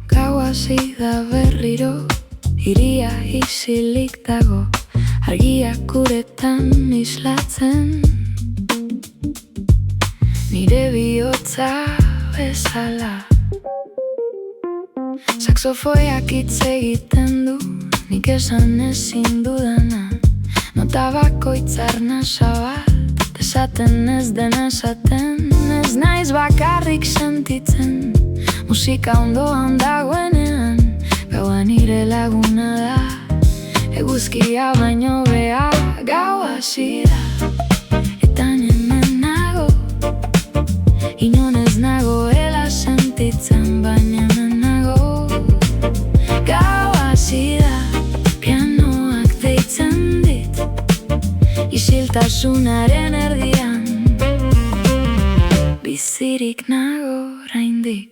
Gaua hasi da berriro, hiria isilik dago, argiak uretan islatzen, nire bihotza bezala. Saxofoiak hitz egiten du, nik esan ezin dudana. Nota bakoitza arnasa bat, esaten ez dena esaten. Ez naiz bakarrik sentitzen, musika ondoan dagoenean. Gaua nire laguna da, eguzkia baino behar. Gaua hasi da, eta hemen nago, inon ez nagoela sentitzen, baina hemen nago. Gaua hasi da, pianoak deitzen dit, isiltasunaren erdian, bizirik nago oraindik.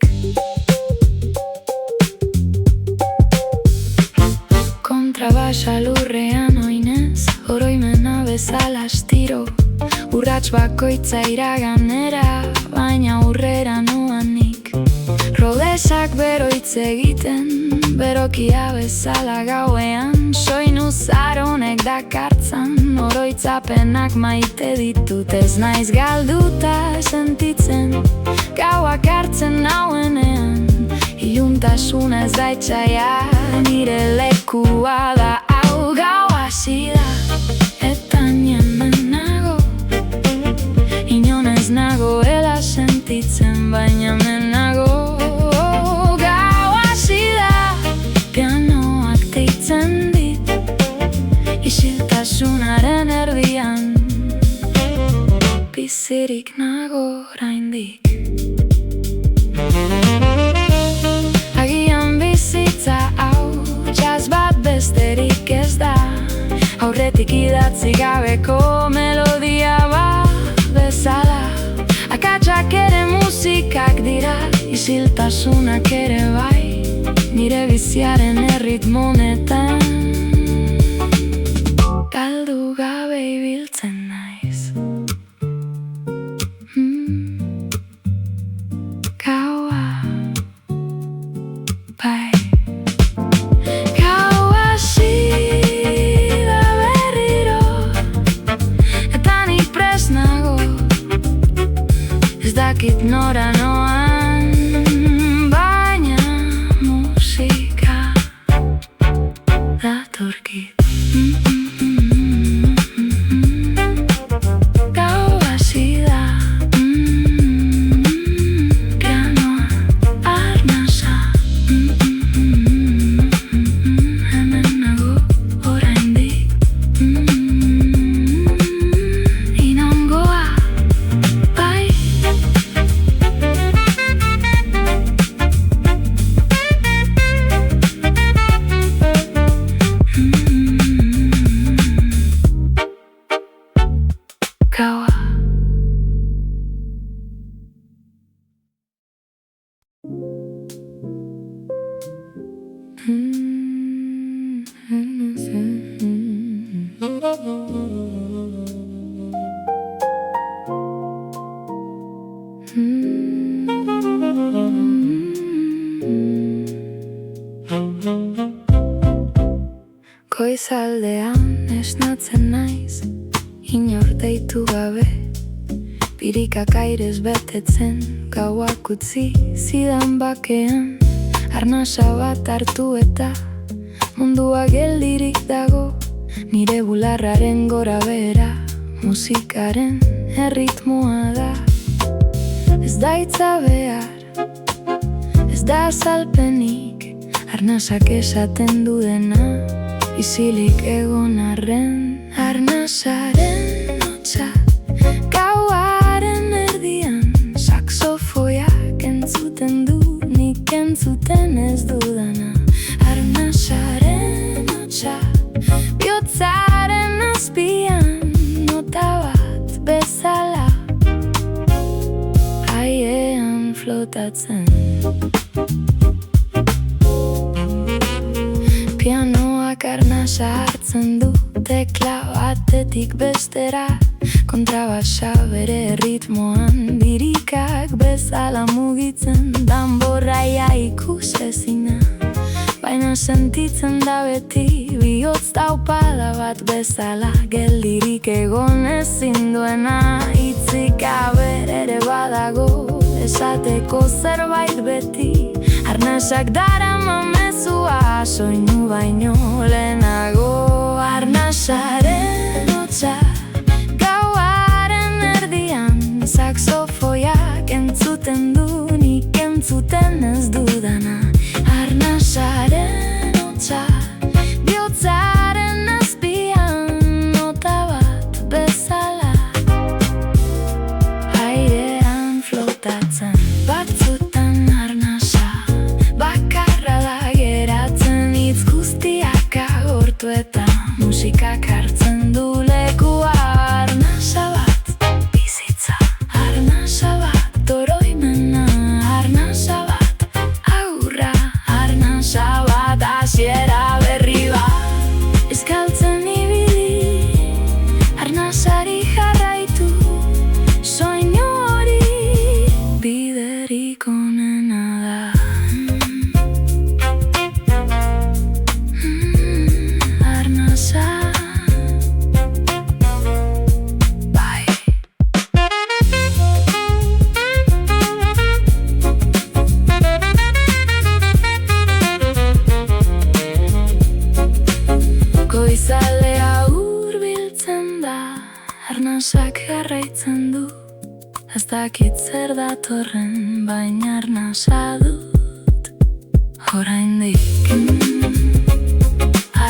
Kontrabasa lurrean oinez, oroimena bezala astiro, urrats bakoitza iraganera, baina aurrera noanik. Rodesak bero hitz egiten, berokia bezala gauean, soinu zaronek dakartzan, oroitzapenak maite ditut. Ez naiz galduta sentitzen, gauak hartzen nauenean, iluntasuna ez da etxaia, nire lekua da. Hau gaua hasi da, eta hemen nago, inon ez nagoela sentitzen, baina hemen nago. Gaua hasi da, pianoak deitzen dit, isiltasunaren erdian, bizirik nago oraindik. Agian bizitza hau jazz bat besterik ez da, aurretik idatzi gabeko melodia bat bezala. Akatsak ere musikak dira, isiltasunak ere bai, nire biziaren erritmo honetan galdu gabe ibiltzen naiz. Gaua, bai. Gaua hasi da berriro, eta nik prest nago, ez dakit nora noan, baina musika datorkit. Gaua hasi da, pianoa arnasa, hemen nago oraindik, inongoa, bai. Gaua. Goizaldean esnatzen naiz, inor deitu gabe, birikak airez betetzen, gauak utzi zidan bakean. Arnasa bat hartu eta mundua geldirik dago, nire bularraren gora behera, musikaren erritmoa da. Ez da hitza behar, ez da azalpenik, arnasak esaten du dena, isilik egon arren. Arnasaren hotsa, gauaren erdian, saxofoiak entzuten du, nik entzuten ez dudana. Arnasaren hotsa, bihotzaren azpian, nota bat bezala. flotatzen. Pianoak arnasa hartzen du, tekla batetik bestera, kontrabasa bere ritmoan, lirikak bezala mugitzen, danborraia ikusezina, baina sentitzen da beti, bihotz taupada bat bezala, geldirik egon ezin duena, hitzik aber ere badago, esateko zerbait beti, arnasak darama mezua, soinu baino lehenago. Arnasaren hotsa, gauaren erdian, saxofoiak entzuten du, nik entzuten ez dudana. Arnasaren hotsa, bihotzaren azpian, nota bat bezala, airean flotatzen. Batzutan arnasa bakarra da geratzen, hitz guztiak agortu eta musikak hartzen du lekua. Arnasa bat bizitza, arnasa bat oroimena, arnasa bat agurra, arnasa bat hasiera berri bat. Eskaltzen ibili, arnasari jarraitu, soinu hori biderik onena da. Arnasa, bai. Goizalea hurbiltzen da, arnasak jarraitzen du, ez dakit zer datorren, baina arnasa dut oraindik.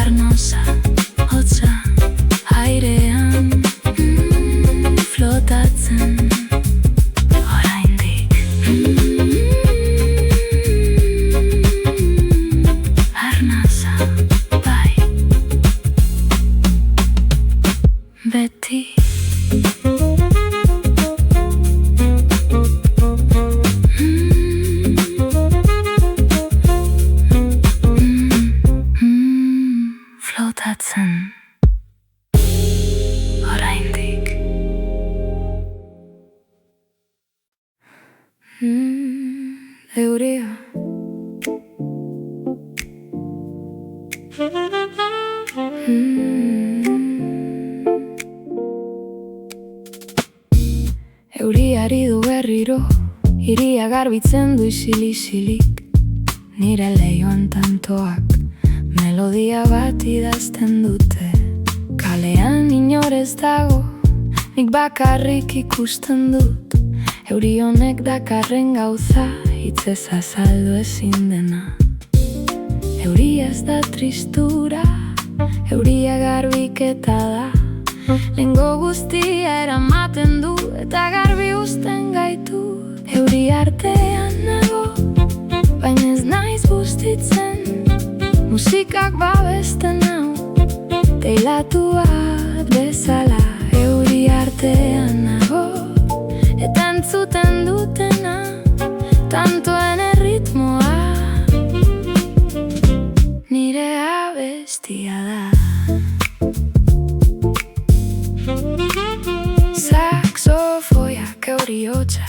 Arnasa, hotsa, airean flotatzen oraindik. Arnasa, bai, beti. Flotatzen oraindik. Euria. Euriari du berriro, iria garbitzen du isil-isilik, nire leihoan tantoak melodia bat idazten dute. Kalean inor ez dago, nik bakarrik ikusten dut, euri honek dakarren gauza, hitzez azaldu ezin dena. Euria ez da tristura, euria garbiketa da, lengo guztia eramaten du, eta garbi uzten gaitu. Euri artean nago, baina ez naiz bustitzen, musikak babesten hau, teilatu bat bezala. Euri artean nago, eta entzuten dutena, tantoen erritmoa, nire abestia da. Saxofoiak euri hotsa,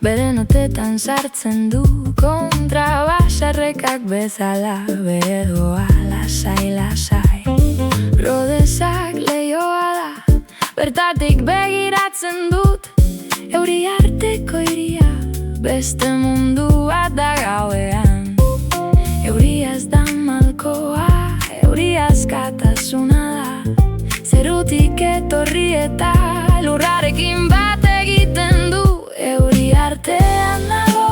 bere notetan sartzen du, kontrabasarrekak bezala, bere doa lasai-lasai. Rodesak leioa da, bertatik begiratzen dut, euri arteko iria, beste mundu bat da gauean. Euria ez da malkoa, euria askatasuna da, zerutik etorri eta lurrarekin bat egiten du. Euri artean nago,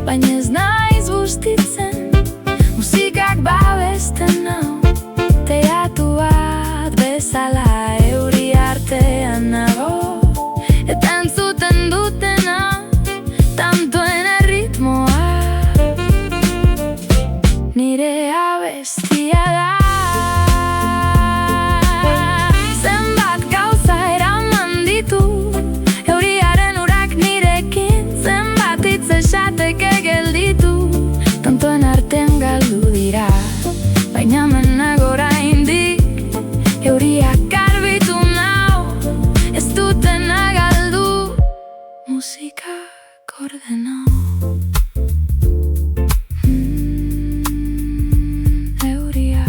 baina ez naiz bustitzen, musikak babesten hau, teatu bat bezala. Euri artean nago, eta entzuten dutena, tantoen erritmoa, nire abestia da. Zenbat gauza eraman ditu, musikak ordenau. Euria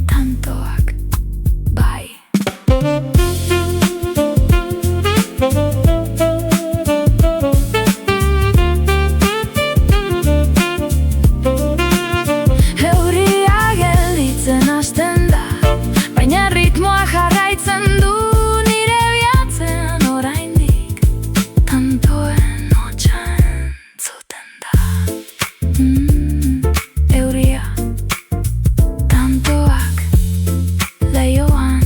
tantoak bai. Euria gelditzen hasten da, baina ritmoa jarraitzen du. Nire bihatzean oraindik tantoen hotsa entzuten da. Euria tantoak leihoan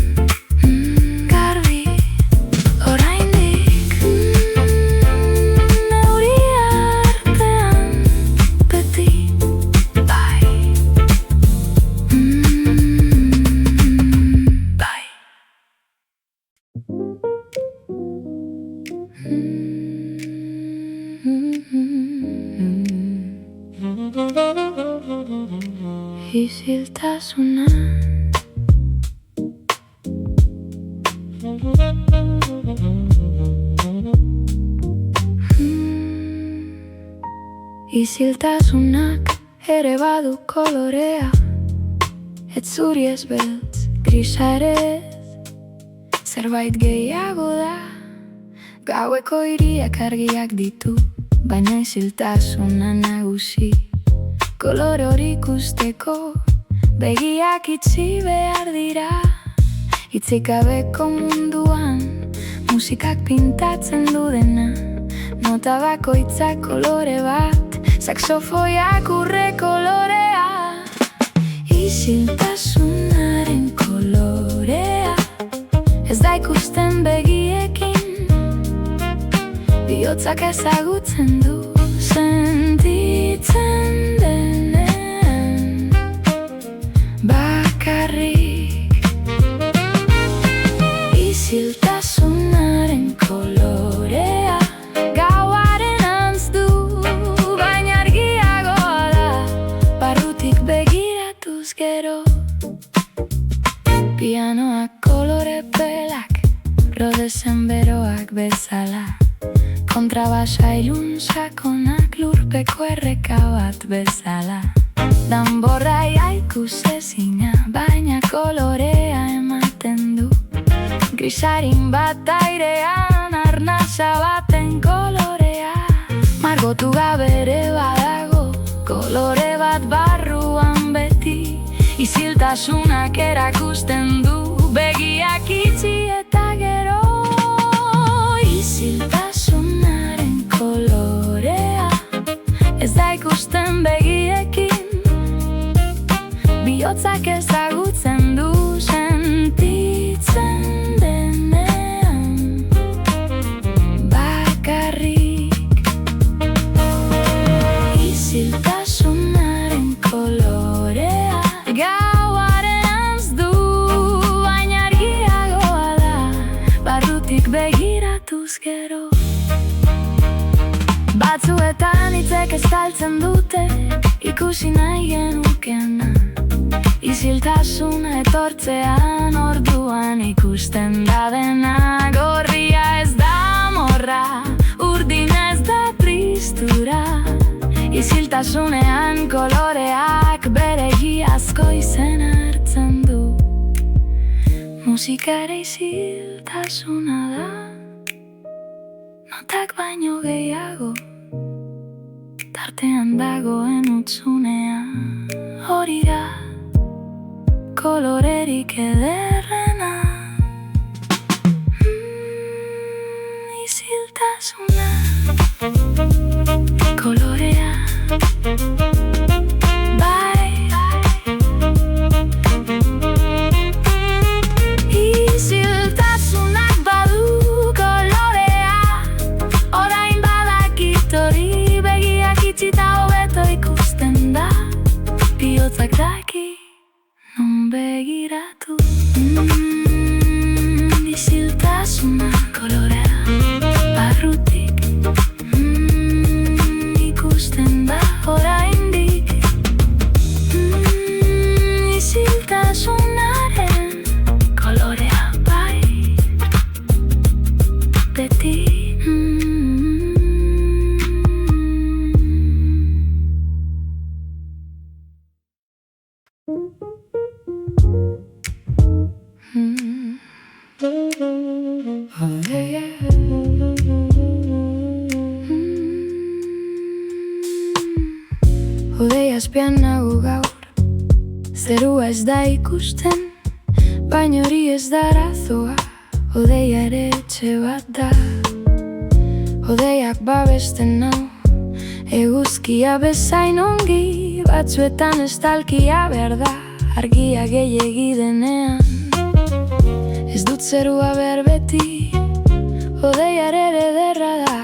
garbi oraindik. Euria artean beti bai. Bai. Isiltasuna Isiltasunak ere badu kolorea, ez zuri ez beltz, grisa ere ez. Zerbait gehiago da, gaueko hiriak argiak ditu, baina isiltasuna nagusi. Kolore hori ikusteko begiak itxi behar dira. Hitzik gabeko munduan musikak pintatzen du dena. Nota bakoitzak kolore bat, saxofoiak urre kolorea. Isiltasunaren kolorea ez da ikusten begiekin, bihotzak ezagutzen du. Sentitzen denean bakarrik. Isiltasunaren kolorea gauaren antz du, baina argiagoa da barrutik begiratuz gero. Pianoak kolore pelak, rodesen beroak bezala. Kontrabasa ilun sakonak lurpeko erreka bat bezala. Danborra ikusezina, baina kolorea ematen du. Grisarin bat airean, arnasa baten kolorea. Margotu gabere badago, kolore bat barruan beti. Isiltasunak erakusten du, begiak itxi eta gero. Isiltasunaren kolorea ez da ikusten begiekin, bihotzak ezagutzen du. Sentitzen denean bakarrik. Isiltasunaren kolorea gauaren antz du, baina argiagoa da barrutik begiratuz gero. Batzuetan hitzek estaltzen dute ikusi nahi genukena. Isiltasuna etortzean orduan ikusten da dena. Gorria ez da morra, urdina ez da tristura. Isiltasunean koloreak bere giazko izena hartzen du. Musika ere isiltasuna da, notak baino gehiago, tartean dagoen utsunea. Hori da kolorerik ederrena. Isiltasuna kolorea bai. Isiltasunak badu kolorea, orain badakit hori. Begiak itxita hobeto ikusten da, bihotzak daki non begiratu. Isiltasuna kolorea barrutik ikusten da oraindik. Isiltasunaren kolorea bai beti. azpian nago gaur. Zerua ez da ikusten, baina hori ez da arazoa. Hodeia ere etxe bat da, hodeiak babesten nau. Eguzkia bezain ongi, batzuetan estalkia behar da. Argia gehiegi denean, ez dut zerua behar beti. Hodeia ere ederra da,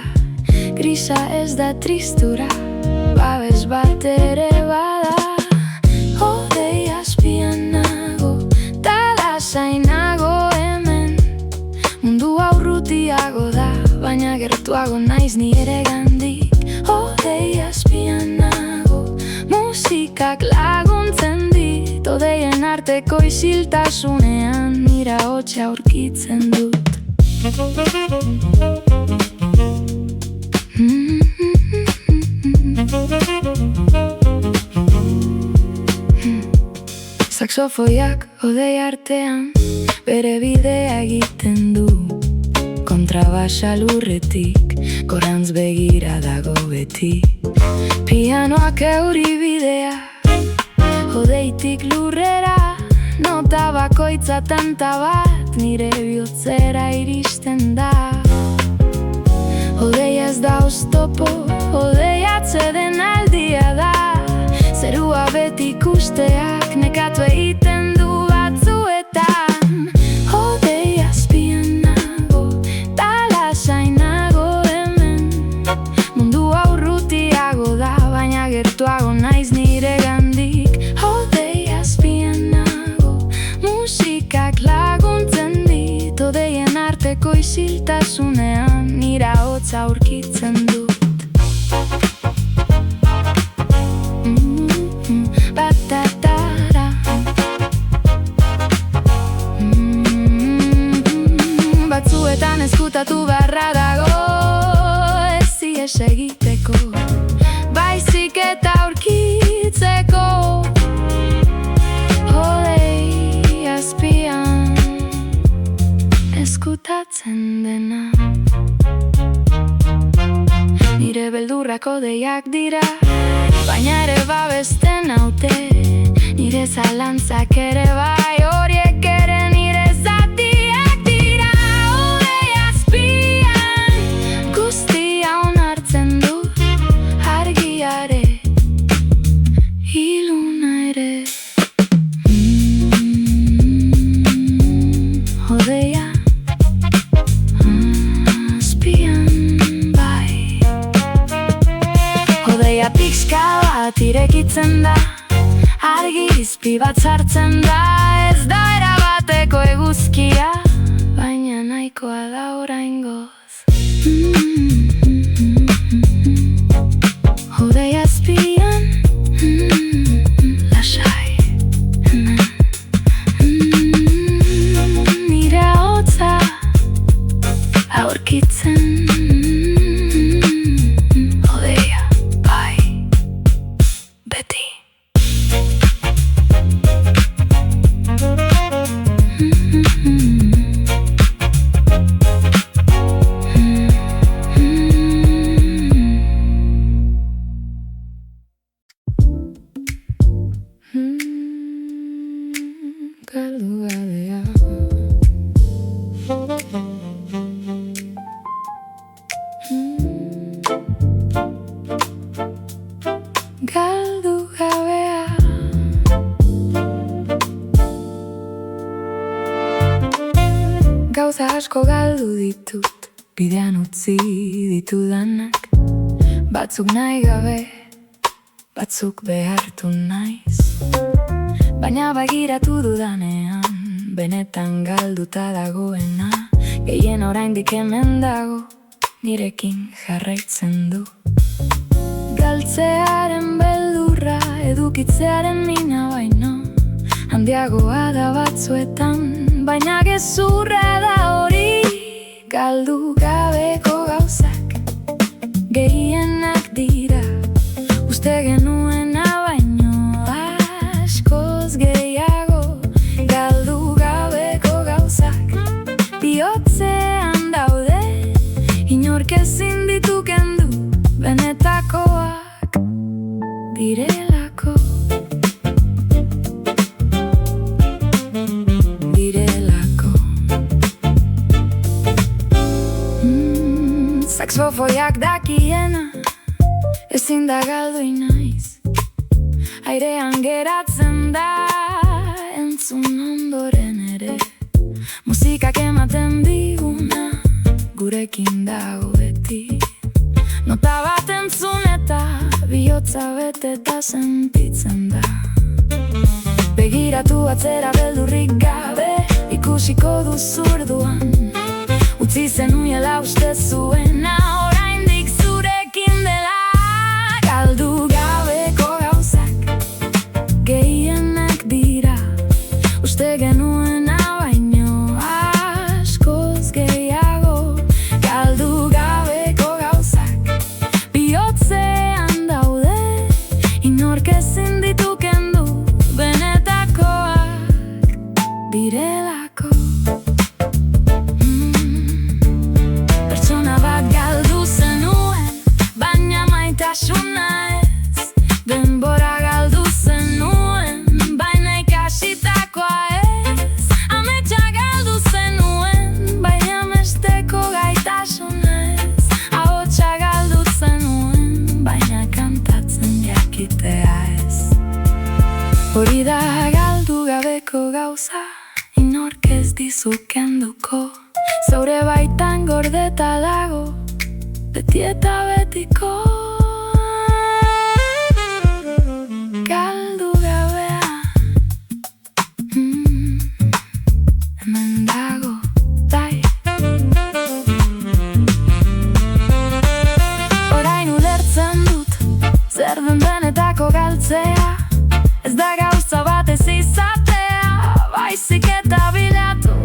grisa ez da tristura, babes bat ere bada. Hodeia azpian nago, ta lasai nago hemen. Mundua urrutiago da, baina gertuago naiz ni ere gandik. Hodeia azpian nago, musikak laguntzen dit. Hodeien arteko isiltasunean nira hotxa aurkitzen dut. Saxofoiak hodei artean bere bidea egiten du. Kontrabasa lurretik gorantz begira dago beti. Pianoak euri bidea hodeitik lurrera, nota bakoitza tanta bat nire bihotzera iristen da. Hodeia ez da oztopo, hodeia atseden aldia da. Zerua beti ikusteak nekatu egiten du batzuetan. Hodeia azpian nago, ta lasai nago hemen. Mundua urrutiago da, baina gertuago naiz nire gandik. Hodeia azpian nago, musikak laguntzen dit. Hodeien arteko isiltasunean nira hotza aurkitzen dut. Batzuetan ezkutatu beharra dago, ez ies egiteko, baizik eta aurkitzeko. Hodei azpian ezkutatzen dena, nire beldurrak hodeiak dira, baina ere babesten naute. Nire zalantzak ere bai, horiek ere nire zatiak dira. Hodei azpian guztia onartzen dut, argiare, iluna ere. Hodeia azpian bai. Hodeia pixka bat irekitzen da, argi izpi bat sartzen da. Ez da erabateko eguzkia, baina nahikoa da oraingoz. Hodeia azpian lasai nire hotza aurkitzen. Hodeia bai, beti. Galdu gabea, galdu gabea. Gauza asko galdu ditut, bidean utzi ditudanak. Batzuk nahi gabe, batzuk behartu naiz. Baina begiratu dudanean, benetan galduta dagoena. Gehien oraindik hemen dago, nirekin jarraitzen du. Galtzearen beldurra, edukitzearen mina baino handiagoa da batzuetan, baina gezurra da hori. Galdu gabeko gauzak gehienak dira, uste genuena baino askoz gehiago. Galdu gabeko gauzak bihotzean daude, inork ezin ditu kendu, benetakoak direlako. Saxofoiak dakiena ezin da galdu inaiz, airean geratzen da entzun ondoren ere. Musikak ematen diguna gurekin dago beti. Nota bat entzun eta bihotza beteta sentitzen da. Begiratu atzera beldurrik gabe, ikusiko duzurduan utzi zenuela uste zuena, oraindik zurekin dela. Galdu gabeko gauzak gehienak dira, uste genuena baino askoz gehiago. Galdu gabeko gauzak bihotzean daude, inork ezin ditu kendu, benetakoak direlako. Pertsona bat galdu zenuen, baina maitasuna ez. Denbora galdu zenuen, baina ikasitakoa ez. Ametsa galdu zenuen, baina mesteko gaitasuna ez. Ahotsa galdu zenuen, baina kantatzen jakitea ez. Hori da galdu gabeko gauza, inork ez dizu kenduko. Zaure baitan gordeta dago, beti eta betiko. Galdu gabea, hemen dago, bai. Orain ulertzen dut, zer den benetako galtzea. Ez da gauza bat ez izatea, baizik eta bilatu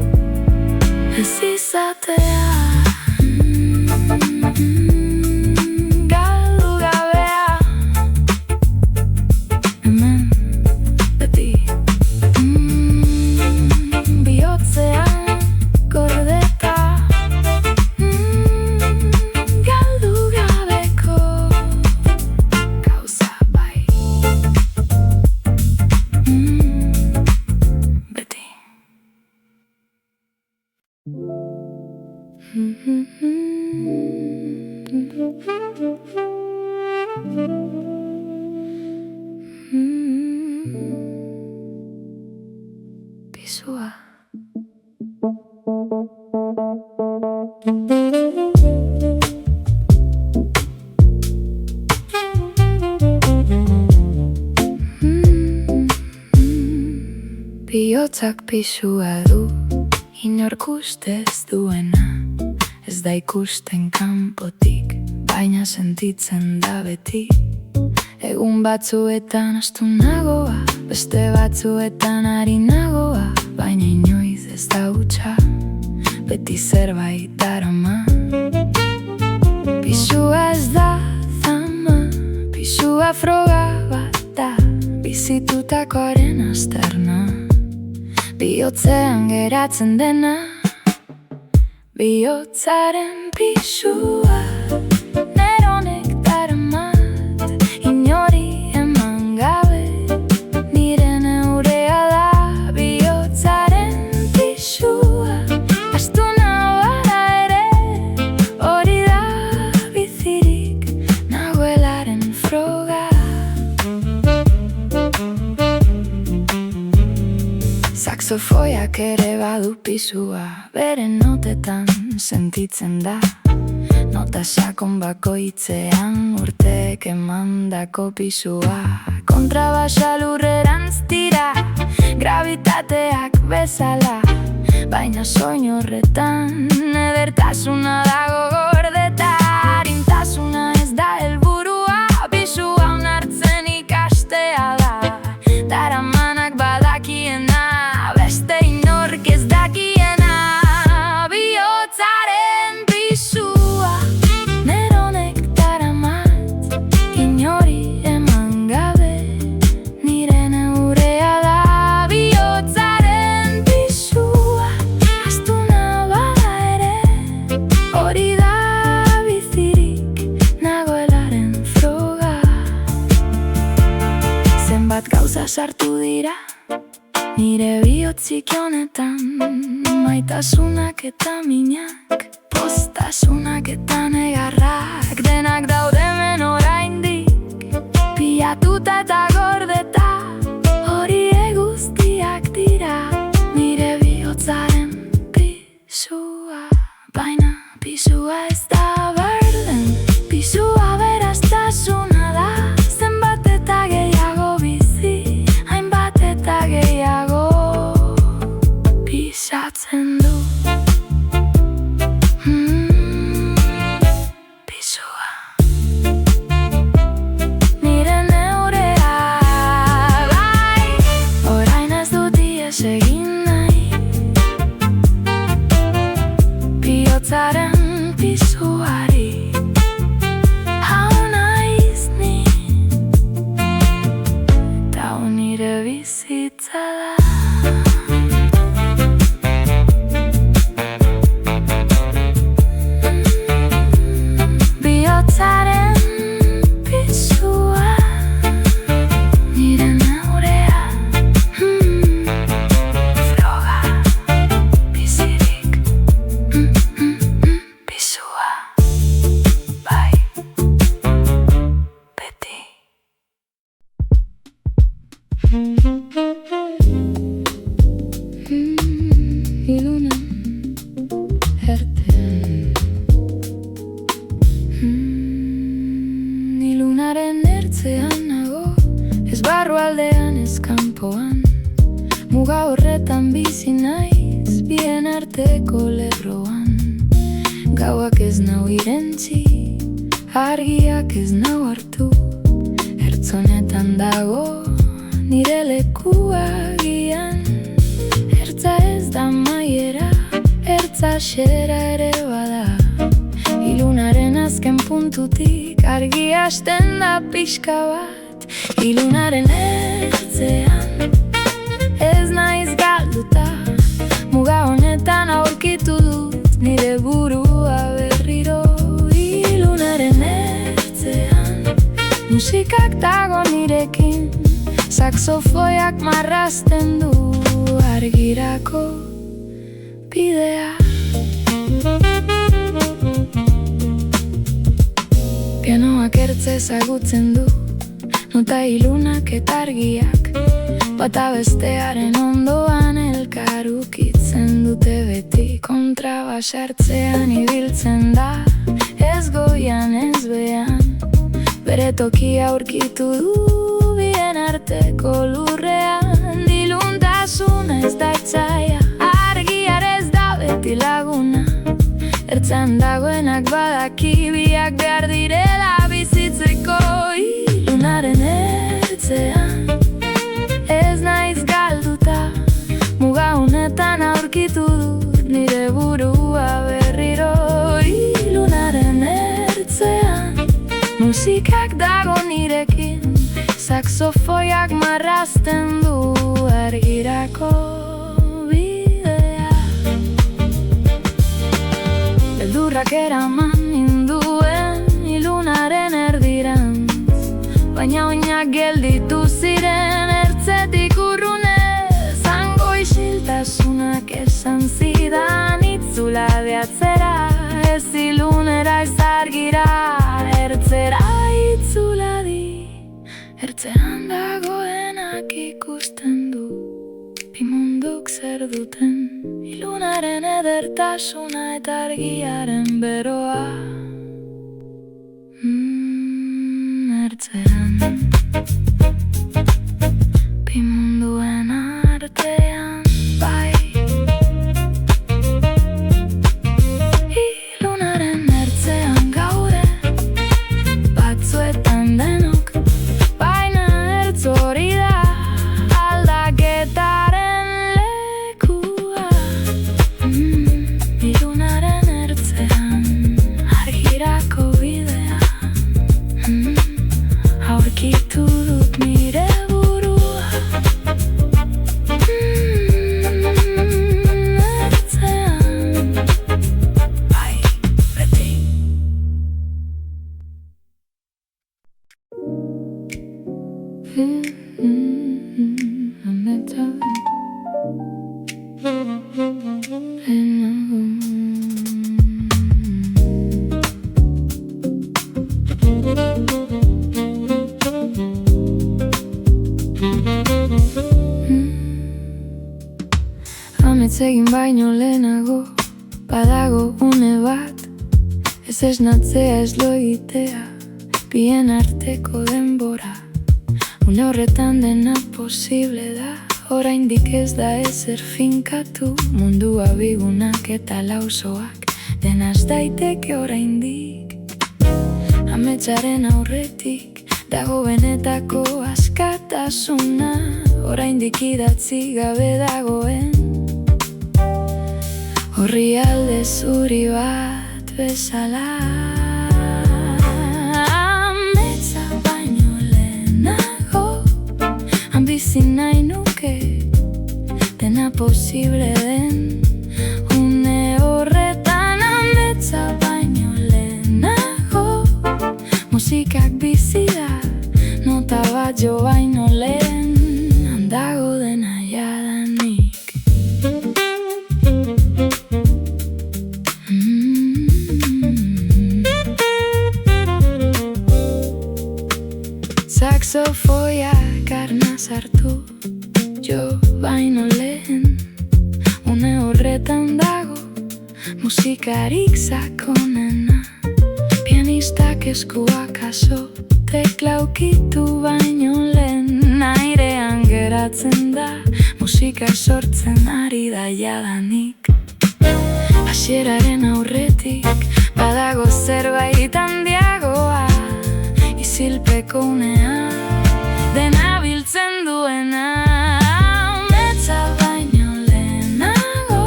ez izatea. Galdu gabea, hemen beti. Bihotzean gordeta, galdu gabeko gauza bai. Beti. Pisua. Bihotzak pisua du, inork ustez duena. Ez da ikusten kanpotik, baina sentitzen da beti. Egun batzuetan astu nagoa, beste batzuetan ari nagoa, baina inoiz ez da hutsa, beti zerbait darama. Pisua ez da zama, pisua froga bat da, bizitutakoaren azterna. Bihotzean geratzen dena, bihotzaren pisua. Neronek daramat, inori eman gabe, nire neurea da bihotzaren pisua. Astuna bada ere, hori da bizirik nagoelaren froga. Saxofoiak ere badu pisua, bere notetan sentitzen da. Nota sakon bakoitzean urtek emandako pisua. Kontrabasa lurrerantz tira, gravitateak bezala, baina soinu horretan edertasuna dago gordeta. Arintasuna ez da helburua, pisua onartzen ikastea da. Daramanak badakiena, beste inork ez dakiena. Bihotzaren pisua, neronek daramat, inori eman gabe, nire neurea da. Bihotzaren pisua, astuna bada ere, hori da bizirik nagoelaren froga. Zenbat gauza sartu dira nire bihotzik honetan, maitasunak eta minak, postasunak eta negar Pisua ez da berden, pisua beraztasuna da. Zenbat eta gehiago bizi, hainbat eta gehiago pisatzen du. Pisua nire neurea, bai, orain ez dut ihes egin nahi. Bihotzaren pisuari hau naiz ni, eta hau nire bizitza da. Bihotzaren pisua nire neurea, froga bizirik. Pisua, bai, beti. Ilunen ertean, ilunaren ertzean nago, ez barrualdean ez kanpoan. Muga horretan bizi naiz, bien arteko lerroan. Gauak ez nau irentzi, argiak ez nau hartu. Ertzonetan dago nire lekua gian. Ertza ez da maiera, ertza xera ere bada. Ilunaren azken puntutik argi hasten da pixka bat. Ilunaren ertzean ez naiz galduta. Muga honetan aurkitu dut nire burua berriro. Ilunaren ertzean musikak dago nirekin, saxofoiak marrazten du argirako bidea. Pianoak ertze ezagutzen du, nota ilunak eta argiak, bata bestearen ondoan elkar ukitzen dute beti. Kontrabasartzean ibiltzen da, ez goian ez behan, bere tokia aurkitu du bien arteko lurrean. Iluntasuna ez da etzaia, argiar ez da beti laguna. Ertzen dagoenak badaki biak behar direla bizitzeko. Ilunaren ertzean ez naiz galduta. Muga honetan aurkitu dut nire burua berriro. Ilunaren ertzean musikak dago nirekin, saxofoiak marrazten du argirako bidea. Beldurrak eraman ninduen ilunaren erdirantz, baina oinak gelditu ziren ertzetik urrunez. Hango isiltasunak esan zidan itzula behatzera, ez ilunera ez argira, ertzera itzula di. Ertzean dagoenak ikusten du, bi munduk zer duten, ilunaren edertasuna eta argiaren beroa. Ertzean, bi munduen artean, bai. Ilunaren ertzean gaude, batzuetan denok, baina ertz hori da aldaketaren lekua. Ilunaren ertzean argirako bidea, aurkitu dut nire burua. Ertzean, bai, beti. Amets egin baino lehenago, badago une bat, Ez esnatzea ez lo egitea, bien arteko denbora. Une horretan dena posible da, oraindik ez da ezer finkatu. Mundua bigunak eta lausoak, denaz daiteke oraindik. Ametsaren aurretik dago benetako askatasuna, oraindik idatzi gabe dagoen orrialde zuri bat bezala. Ametsa baino lehenago bizi nahi nuke, dena posible den une horretan. Ametsa baino lehenago musikak bizi da, nota bat jo baino lehen handago dena jadanik. Saxofoiak arnaz hartu jo baino lehen, une horretan dago musikarik sakonena. Pianistak eskuak aso, tekla ukitu baino lehen, airean geratzen da, musika sortzen ari da jadanik. Hasieraren aurretik badago zerbait handiagoa, isilpeko unea, dena biltzen duena. Ametsa baino lehenago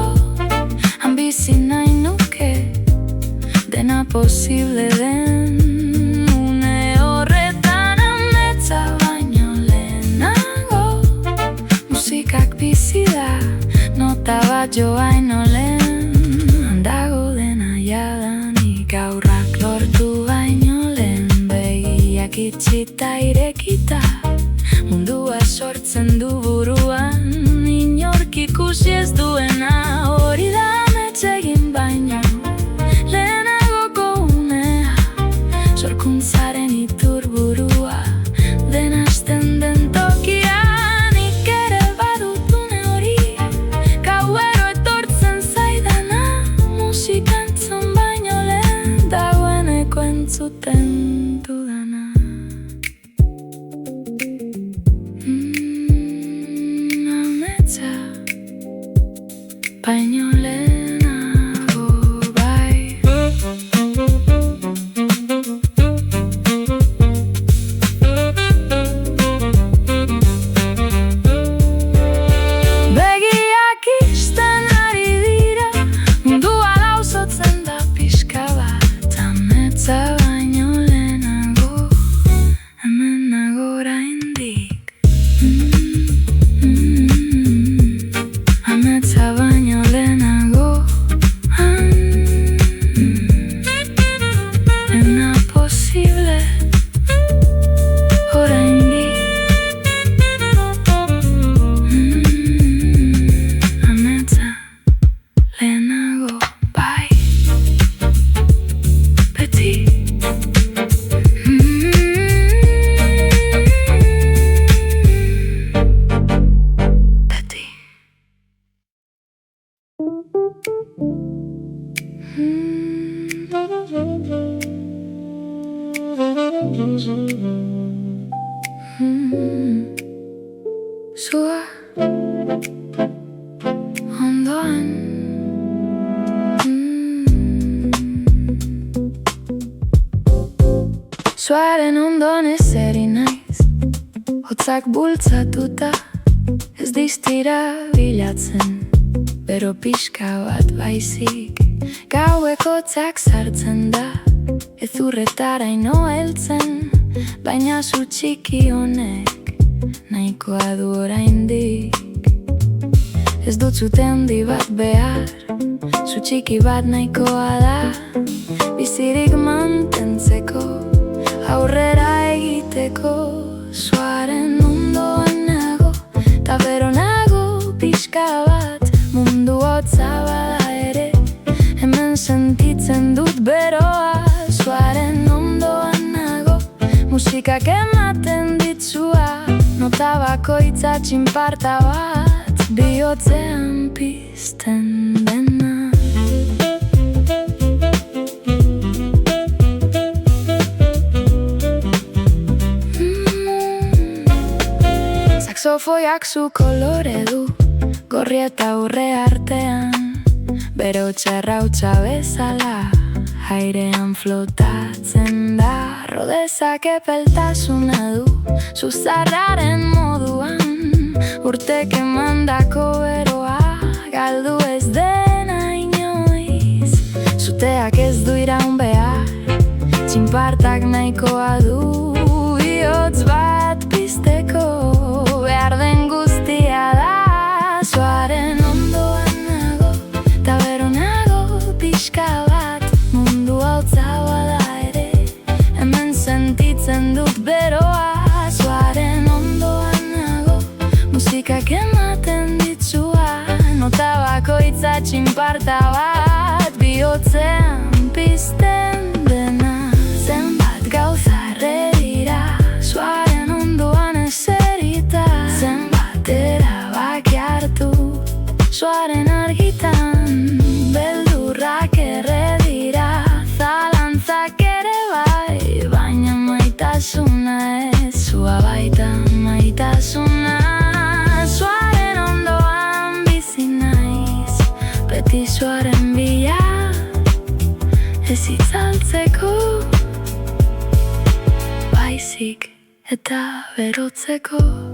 bizi nahi nuke, dena posible den une horretan. Ametsa baino lehenago musikak bizi da, nota bat jo baino lehen handago dena jadanik. Aurrak lortu baino lehen begiak itxita irekita, mundua sortzen du buruan, inork ikusi ez duena. Hori da amets egin baino lehenagoko unea, sorkuntzaren iturburua, dena hasten den tokia. Nik ere badut une hori, gauero etortzen zaidana, musika entzun baino lehen dagoeneko entzuten dudana. Ametsa baino lehenago, bai. Begiak ixten ari dira, mundua lausotzen da pixka bat. Ametsa baino lehenago, hemen nago oraindik. Ametsa baino lehenago, dena posible oraindik. Ametsa lehenago, bai, beti. Beti. Sua ondoan, suaren ondoan ezeri naiz, hotzak bultzatuta, ez diztira bilatzen, bero pixka bat baizik. Gaueko hotzak sartzen da, ez urretaraino heltzen, baina zu txiki honek nahikoa du oraindik. Ez dut zute handi bat behar, zu txiki bat nahikoa da, bizirik mantentzeko, aurrera egiteko. Suaren ondoan nago, ta bero nago pixka bat, mundu hotza bada ere, hemen sentitzen dut beroa. Suaren ondoan nago, musikak ematen ditzua, nota bakoitza txinparta bat, bihotzean pizten dena. Xolofoiak zu kolore du, gorri eta urre artean, bero txarrautza bezala, airean flotatzen da. Rodezak epeltasuna du, zuzarraren moduan, urtek emandako beroa, galdu ez dena inoiz. Zuteak ez du iraun behar, txinpartak nahikoa du, bihotz bat pizteko, behar den guztia da. Zoaren ondoan nago, ta bero nago pixka bat, mundu hau zaua da ere, hemen sentitzen dut beroa. Zoaren ondoan nago, musikak ematen ditzua, nota bakoitza txinparta bat, bihotzean pizten dena. Zenbat gauza erre dira, zoaren ondoan eserita, zenbat erabaki hartu, zoaren argitan, beldurrak erre dira, zalantzak ere bai, baina maitasuna ez, zua baita maitasuna. Zoaren ondoan bizi naiz, beti zoaren bila, ez itzaltzeko, baizik eta berotzeko.